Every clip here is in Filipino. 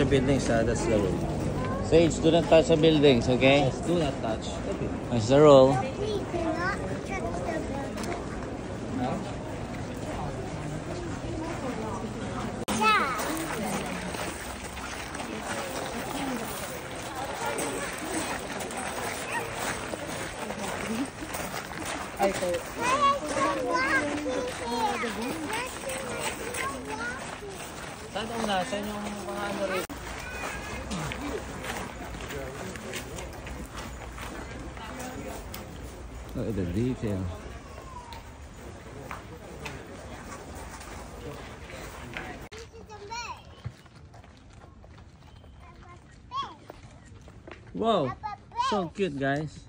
the buildings, that's the rule. Sage, do not touch the buildings, okay? Yes, do not touch. Okay. That's the rule. Please do not touch the building. No? Yeah. Ay, po. Saan ang nasa yung mga ano rin? Look at the detail. Wow, so cute, guys.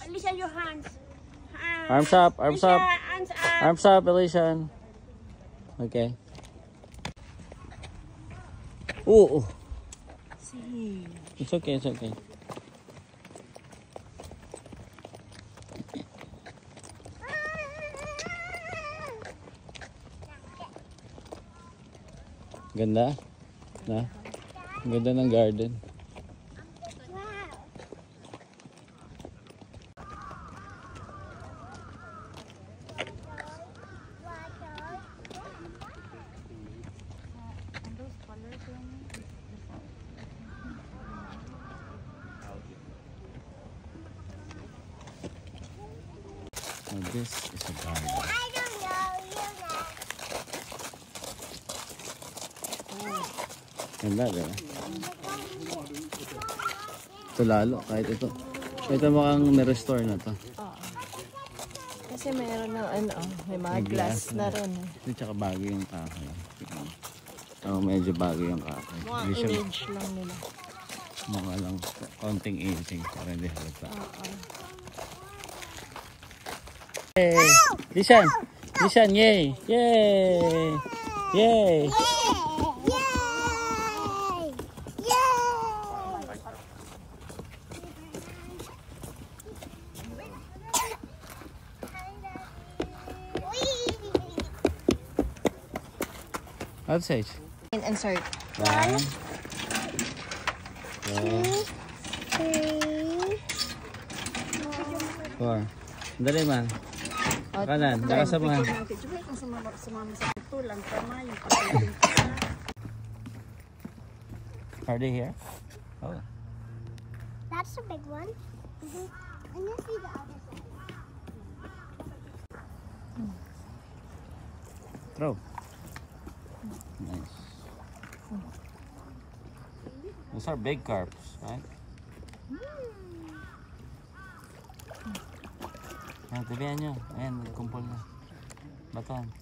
Alicia, your hands. Arms up, arms up. Hands up. Arms up, Elysian. Okay. Oh, it's okay, it's okay. Ganda? Na? Ganda ng garden. Now this is a garden. I don't know. You know. Ganda, diba? Ito lalo, kahit ito. Ito mukhang may-restore na to. Kasi mayroon ng ano, may mga glass na rin. Ito tsaka bago yung kahoy. Oh, medyo bago yung kahoy. Mukhang image lang nila. Mukha lang konting aging para hindi halata. Yay! Lishan! Lishan, yay! Yay! Yay! I'll say. Insert. 1, 2, 4. Dali man. Kanan, nakasamahan. Are they here? Oh. That's a big one. And you see the other side. Throw. Nice. Those are big carps, right? Ah, tabihan nyo. Ayan, nagkumpol na. Baton.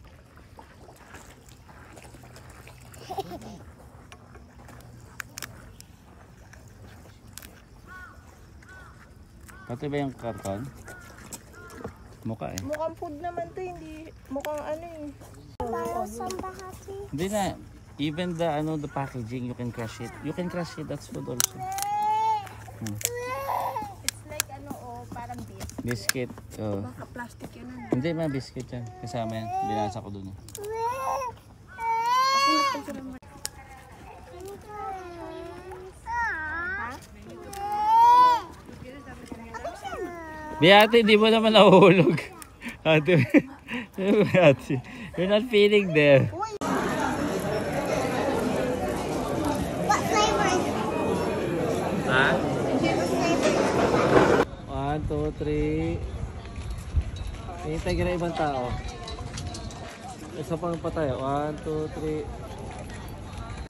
Pati ba yung karton? Mukha eh. Mukhang food naman to, hindi mukhang ano eh. Hindi na. Even the the packaging, you can crush it. You can crush it. That's food also. It's like ano parang this. Biscuit. Oh. Baka plastic yun ano. Hindi man biscuit yan. Kasama yan. Binasa ko dun. Ate, di mo naman nahuhulog. Ate, ate, you're not feeling there. What flavor is it? Ha? What flavor? 1, 2, 3. Hintay ka na ibang tao. Isa pang patay. 1, 2, 3.